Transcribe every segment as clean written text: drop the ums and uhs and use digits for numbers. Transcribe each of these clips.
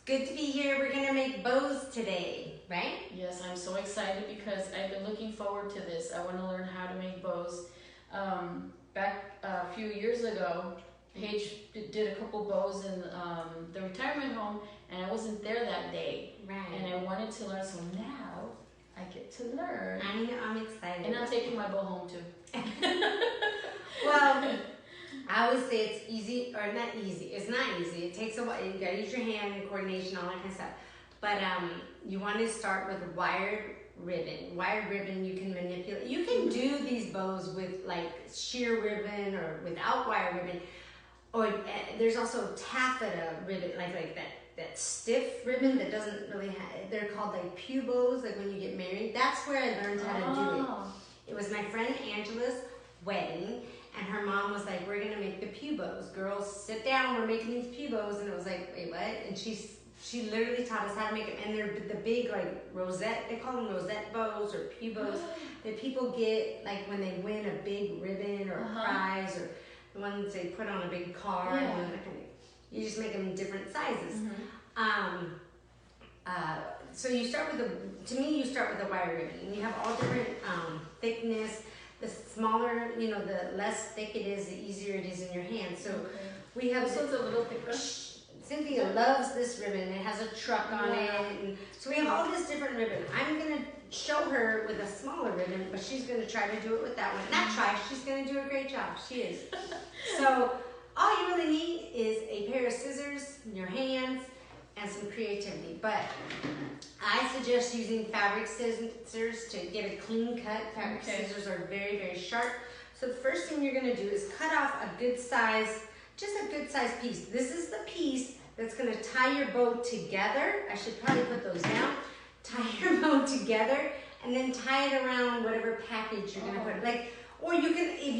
good to be here. We're gonna make bows today, right? Yes, I'm so excited because I've been looking forward to this. I want to learn how to make bows. Back a few years ago, Paige did a couple bows in the retirement home, and I wasn't there that day. Right. And I wanted to learn, so now I get to learn. I'm excited. And I'm taking my bow home too. Well, I always say it's easy, or not easy. It's not easy. It takes a while. You gotta use your hand and coordination, all that kind of stuff. But you want to start with wired ribbon. Wired ribbon you can manipulate. You can do these bows with like sheer ribbon or without wire ribbon. Or there's also taffeta ribbon, like that stiff ribbon that doesn't really have. They're called like pew bows, like when you get married. That's where I learned how to do it. It was my friend Angela's wedding. And her mom was like, we're gonna make the pew bows. Girls, sit down, we're making these pew bows. And it was like, wait, what? And she literally taught us how to make them. And they're the big like rosette, they call them rosette bows or pew bows that people get like when they win a big ribbon or a prize, or the ones they put on a big card. Yeah. And you just make them in different sizes. So you start with you start with the wire ribbon. And you have all different thickness. The smaller, the less thick it is, the easier it is in your hand. So we have this one's a little thicker. Cynthia loves this ribbon. It has a truck on it. And so we have all this different ribbon. I'm going to show her with a smaller ribbon, but she's going to try to do it with that one. Not try, she's going to do a great job. She is. So all you really need is a pair of scissors, your hands, and some creativity. But I suggest using fabric scissors to get a clean cut. Fabric scissors are very, very sharp. So the first thing you're going to do is cut off a good size piece. This is the piece that's going to tie your bow together. I should probably put those down. Tie your bow together and then tie it around whatever package you're going to put. Or you can, if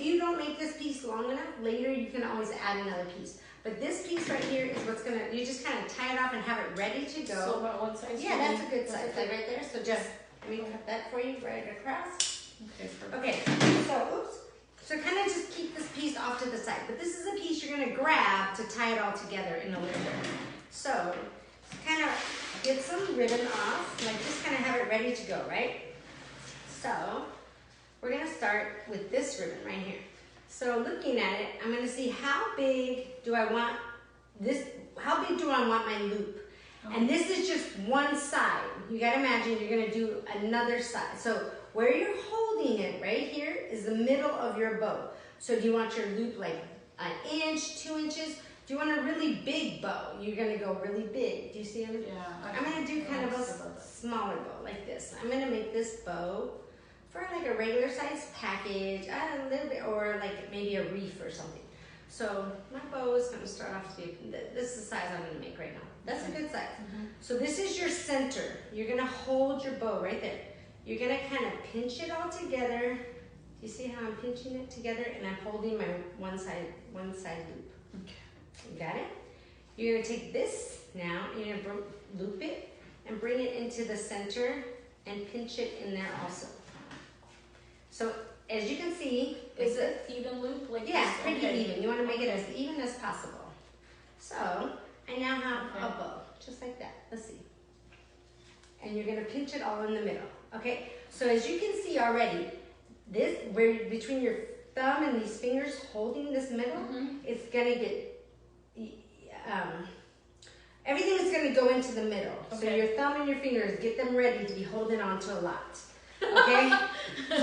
you don't make this piece long enough, later you can always add another piece. But this piece right here is what's gonna, you just kind of tie it off and have it ready to go. So about one size? Yeah, that's a good size, like right there. So just, let me cut that for you right across. Okay, perfect. Okay, so kind of just keep this piece off to the side. But this is a piece you're gonna grab to tie it all together in a little bit. So, kind of get some ribbon off, like just kind of have it ready to go, right? So, we're gonna start with this ribbon right here. So looking at it, I'm gonna see how big do I want my loop? And this is just one side. You gotta imagine you're gonna do another side. So where you're holding it right here is the middle of your bow. So do you want your loop like an inch, 2 inches? Do you want a really big bow? You're gonna go really big. Do you see it? Yeah. I'm gonna do kind of a smaller bow like this. I'm gonna make this bow for like a regular size package, a little bit, or like maybe a wreath or something. So my bow is going to start off to be, this is the size I'm going to make right now. That's a good size. So this is your center. You're going to hold your bow right there. You're going to kind of pinch it all together. Do you see how I'm pinching it together? And I'm holding my one side loop. Okay. You got it? You're going to take this now, and you're going to loop it and bring it into the center and pinch it in there also. So as you can see, is it even loop like yeah, this? pretty even. You want to make it as even as possible. So I now have a bow, just like that. Let's see. And you're gonna pinch it all in the middle. Okay. So as you can see already, this between your thumb and these fingers holding this middle, it's gonna get everything is gonna go into the middle. So your thumb and your fingers, get them ready to be holding on to a lot. Okay,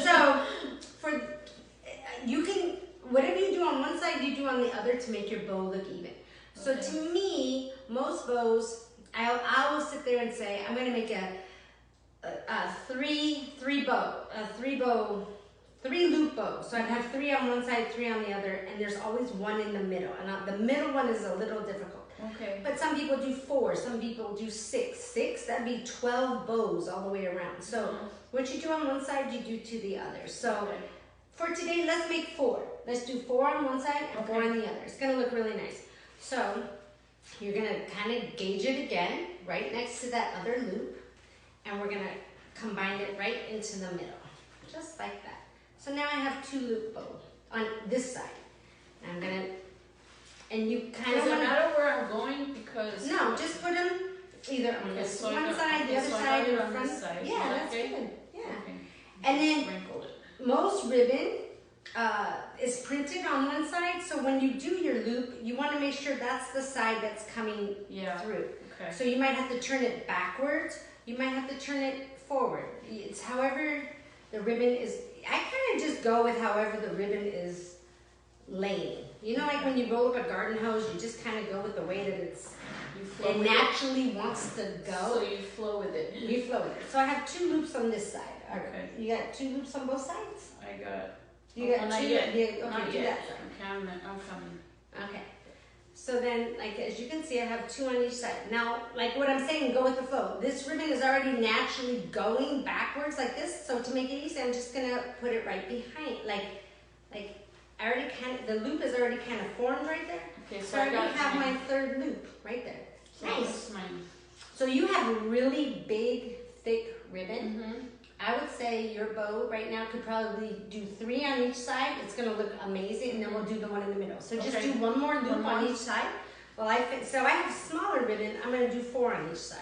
so you can, whatever you do on one side, you do on the other to make your bow look even. So to me, most bows, I will sit there and say, I'm going to make a three loop bow. So I'd have 3 on one side, 3 on the other, and there's always one in the middle. And the middle one is a little difficult. Okay. But some people do 4, some people do 6. That'd be 12 bows all the way around. So what you do on one side, you do to the other. So for today, let's make 4. Let's do 4 on one side and 4 on the other. It's gonna look really nice. So you're gonna kind of gauge it again, right next to that other loop. And we're gonna combine it right into the middle, just like that. So now I have 2 loop bow on this side. I'm gonna And you kind of Does it want to. matter where I'm going? Because. No, just put them either on this so one side, the other so I side, got it or on front. this side. Yeah, Is that that's okay? good. Yeah. Okay. And then Wrinkled it. most ribbon is printed on one side, so when you do your loop, you want to make sure that's the side that's coming Yeah. through. Okay. So you might have to turn it backwards, you might have to turn it forward. It's however the ribbon is, I kind of just go with however the ribbon is laying. You know, like when you roll up a garden hose, you just kind of go with the way that You flow it with naturally wants to it. go. So you flow with it. We flow with it. So I have 2 loops on this side. Okay. You got 2 loops on both sides? I got. You got not 2? yet. Yeah, okay, Not do yet. that side. Okay, I'm coming. Okay. So then, like, as you can see, I have 2 on each side. Now, like what I'm saying, go with the flow. This ribbon is already naturally going backwards like this. So to make it easy, I'm just gonna put it right behind. Like I already the loop is already kind of formed right there. Okay, So I already have my 3rd loop right there. So Nice. this is mine. So you have a really big, thick ribbon. Mm-hmm. I would say your bow right now could probably do 3 on each side. It's gonna look amazing, and then we'll do the one in the middle. So just Okay. do 1 more loop One on more. each side. Well, so I have smaller ribbon. I'm gonna do 4 on each side.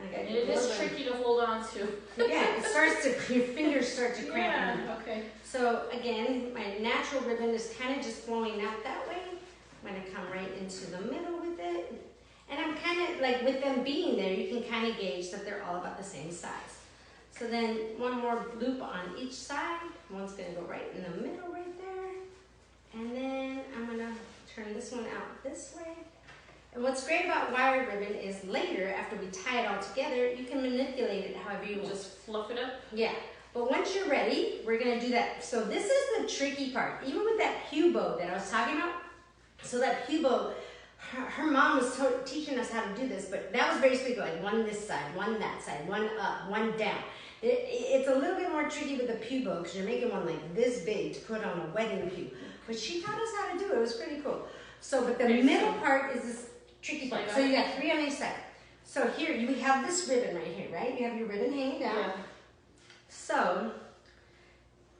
Okay. And it is tricky to hold on to. Yeah, it starts to, your fingers start to cramp. Yeah, okay. So again, my natural ribbon is kind of just flowing out that way. I'm gonna come right into the middle with it. And I'm kind of, like with them being there, you can kind of gauge that they're all about the same size. So then 1 more loop on each side. One's gonna go right in the middle right there. And then I'm gonna turn this one out this way. And what's great about wire ribbon is later, after we tie it all together, you can manipulate it however you want. Just fluff it up. Yeah, but once you're ready, we're gonna do that. So this is the tricky part. Even with that pew bow that I was talking about, so that pew bow, her mom was teaching us how to do this, but that was very specific, like 1 this side, 1 that side, 1 up, 1 down. It's a little bit more tricky with the pew bow because you're making one like this big to put on a wedding pew. But she taught us how to do it. It was pretty cool. So, but the Okay, middle so- part is this tricky part. So you got 3 on each side. So here, you have this ribbon right here, right? You have your ribbon hanging down. Yeah. So,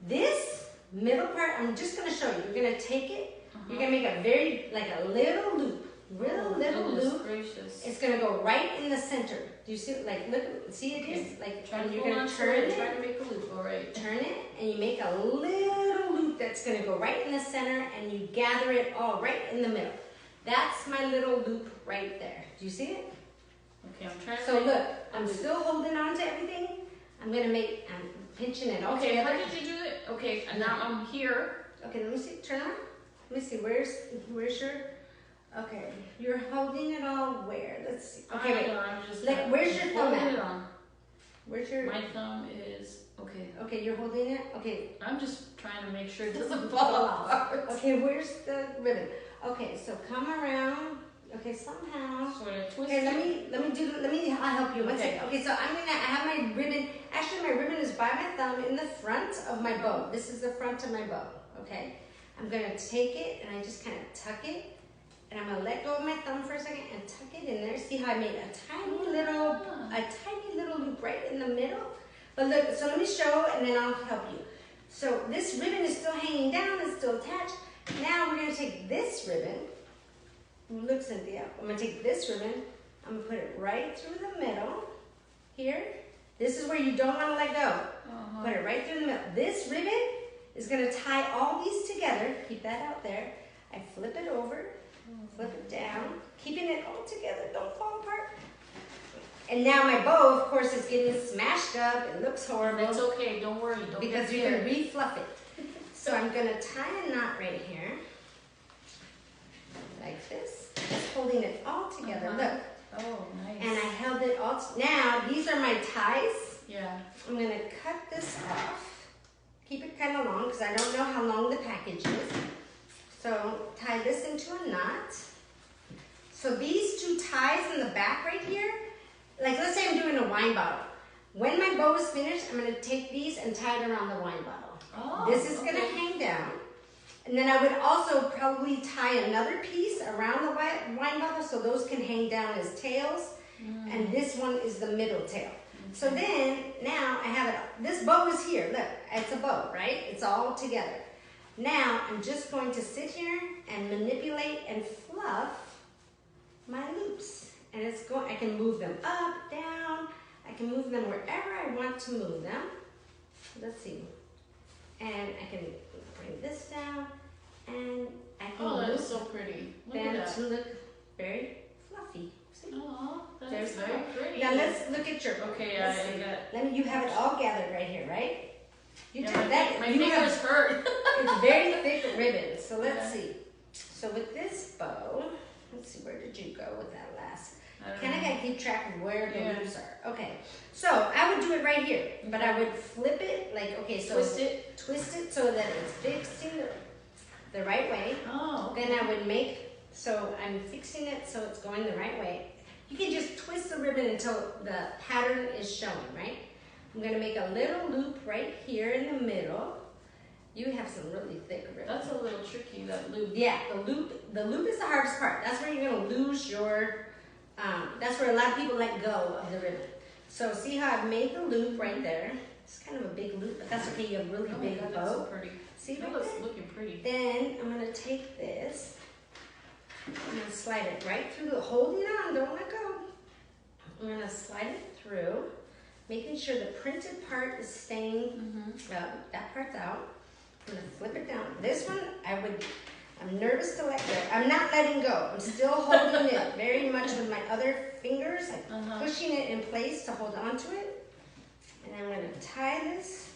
this middle part, I'm just going to show you. You're going to take it, you're going to make a little loop. Little loop. Gracious. It's going to go right in the center. Do you see, look, see it is? Trying You're to going hold to on turn to it, it, trying to make a loop, all right. turn it, and you make a little loop that's going to go right in the center, and you gather it all right in the middle. That's my little loop right there. Do you see it? Okay, I'm trying to So make look, I'm still holding on to everything. I'm pinching it all Okay, together. how did you do it? Okay, and now I'm here. Okay, let me see, turn around. Let me see, where's your, okay, you're holding it all where? Let's see. Okay, wait, I'm just where's your thumb holding at? it on. Where's your, My thumb is, okay. okay, you're holding it? Okay, I'm just trying to make sure it doesn't fall off. okay, where's the ribbon? Okay, so come around, okay, somehow. Sort of twist Okay, it. I'll help you, one Okay. second. Okay, so I have my ribbon, actually my ribbon is by my thumb in the front of my bow. This is the front of my bow, okay? I'm gonna take it and I just kind of tuck it, and I'm gonna let go of my thumb for a second and tuck it in there. See how I made a tiny little loop right in the middle? But look, so let me show and then I'll help you. So this ribbon is still hanging down, it's still attached. Now we're gonna take this ribbon, look Cynthia, I'm gonna take this ribbon, I'm gonna put it right through the middle, here. This is where you don't wanna let go. Put it right through the middle. This ribbon is gonna tie all these together, keep that out there. I flip it over, flip it down, keeping it all together, don't fall apart. And now my bow, of course, is getting smashed up, it looks horrible. It's okay, don't worry. Don't Because get you're gonna scared. re-fluff it. So I'm gonna tie a knot right here, like this, just holding it all together, look. Oh, nice. And I held it all, now these are my ties. Yeah. I'm gonna cut this off, keep it kind of long, because I don't know how long the package is. So tie this into a knot. So these 2 ties in the back right here, like let's say I'm doing a wine bottle. When my bow is finished, I'm gonna take these and tie it around the wine bottle. Oh, This is gonna okay. hang down. And then I would also probably tie another piece around the wine bottle so those can hang down as tails. And this one is the middle tail. So then, now I have it, this bow is here, look, it's a bow, right? It's all together. Now, I'm just going to sit here and manipulate and fluff my loops. And it's going, I can move them up, down, I can move them wherever I want to move them. Let's see. And I can bring this down, and I can Oh, that move is so pretty. Look them at that. to look very fluffy. See? Oh, that's There's very pretty. Now let's look at your. Okay, let's I see. got. Let me. You have it all gathered right here, right? You Yeah, took that. my you fingers have, hurt. It's very thick ribbon. So let's Yeah. see. So with this bow, let's see, where did you go with that last? I don't Kind of know. gotta keep track of where the Yeah. loops are. Okay. So I would do it right here, but I would flip it like okay. So twist it so that it's fixing the right way. Oh. Then I would make, so I'm fixing it so it's going the right way. You can just twist the ribbon until the pattern is showing, right? I'm gonna make a little loop right here in the middle. You have some really thick ribbon. That's a little tricky, that loop. Yeah, the loop is the hardest part. That's where you're gonna lose your, that's where a lot of people let go of the ribbon. So see how I've made the loop right there? It's kind of a big loop, but that's okay, you have a really Oh my big God, that's so bow. pretty. See That right looks there? looking pretty. Then I'm gonna take this, I'm gonna slide it right through the, holding on, don't let go. I'm gonna slide it through, making sure the printed part is staying, that part's out. I'm gonna flip it down. This one, I'm nervous to let go. I'm not letting go. I'm still holding it very much with my other fingers, like pushing it in place to hold on to it. And I'm gonna tie this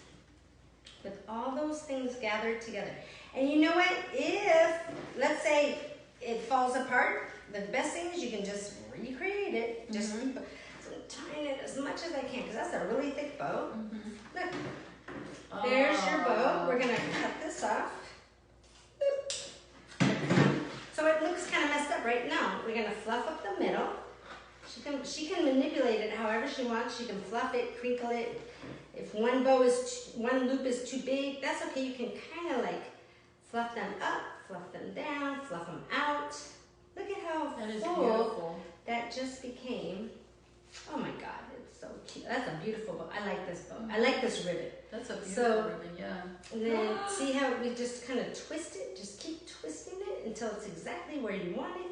with all those things gathered together. And you know what? If, let's say, it falls apart, the best thing is you can just recreate it. Just keep tying it as much as I can, because that's a really thick bow. Look, there's your bow. We're gonna cut this off. So it looks kind of messed up right now. We're gonna fluff up the middle. She can manipulate it however she wants. She can fluff it, crinkle it. If one loop is too big, that's okay. You can kind of like fluff them up, fluff them down, fluff them out. Look at how That is full beautiful. that just became. Oh my God, it's so cute. That's a beautiful bow. I like this bow. I like this ribbon. That's a beautiful So- ribbon, yeah. And then see how we just kind of twist it? Just keep twisting it until it's exactly where you want it.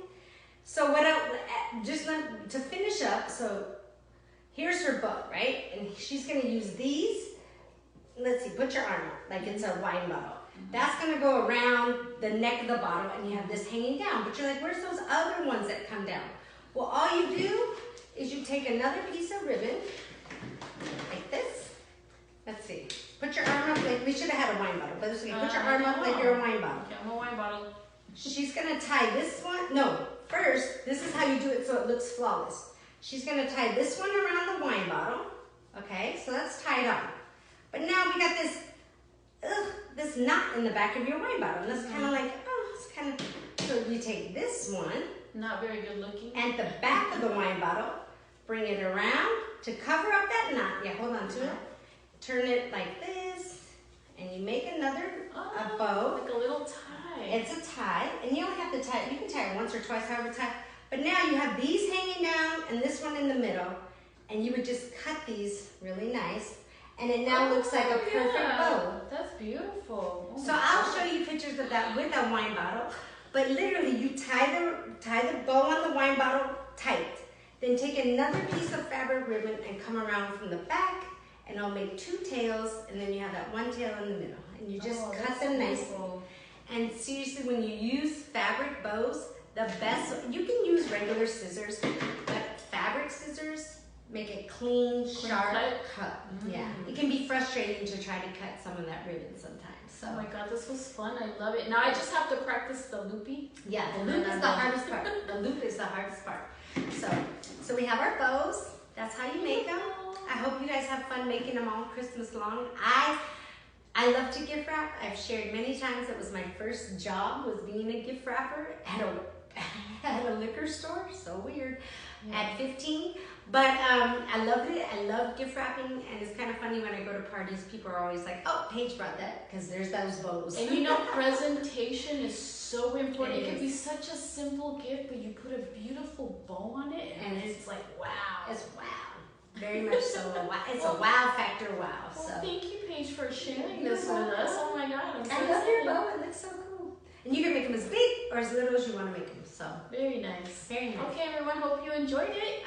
So to finish up, so here's her bow, right? And she's gonna use these. Let's see, put your arm up like it's a wine bottle. That's gonna go around the neck of the bottle and you have this hanging down. But you're like, where's those other ones that come down? Well, all you do is you take another piece of ribbon, like this. Let's see. Put your arm up like, we should have had a wine bottle, but it's okay. Put your arm up like you're a wine bottle. Okay, I'm a wine bottle. She's gonna tie this one, no, first, this is how you do it so it looks flawless. She's gonna tie this one around the wine bottle, okay? So that's tied on. But now we got this knot in the back of your wine bottle. And that's kind of like, it's kind of, so you take this one, Not very good looking. and the back of the wine bottle, bring it around to cover up that knot. Yeah, hold on to it. Turn it like this, and you make another a bow. Like a little tie. It's a tie, and you only have to tie it. You can tie it once or twice, however tie. But now you have these hanging down and this one in the middle, and you would just cut these really nice, and it now looks like a perfect bow. That's beautiful. Oh So my I'll God. show you pictures of that with a wine bottle. But literally, you tie the bow on the wine bottle tight. Then take another piece of fabric ribbon and come around from the back, and I'll make two tails, and then you have that one tail in the middle, and you just cut that's them nicely. beautiful. And seriously, when you use fabric bows, the best, you can use regular scissors, but fabric scissors make a clean, sharp cut. Yeah, it can be frustrating to try to cut some of that ribbon sometimes. So Oh my God, this was fun. I love it. Now I just have to practice the loopy. yeah, the loop is the hardest part. The loop is the hardest part. So we have our bows. That's how you make them. I hope you guys have fun making them all Christmas long. I love to gift wrap. I've shared many times it was my first job was being a gift wrapper at a liquor store. So weird. At 15. But I loved it. I love gift wrapping, and it's kind of funny when I go to parties, people are always like, oh, Paige brought that, because there's those bows. And you know, presentation is so important. It It could is. be such a simple gift, but you put a beautiful bow on it, and it's like, wow. It's wow. Very much so a wow. It's a wow factor wow. Well, So thank you, Paige, for sharing You're this with us. welcome. Oh my God, I'm so I love your excited. bow. It looks so cool. And you can make them as big or as little as you want to make them. So Very nice. very nice. Okay, everyone, hope you enjoyed it.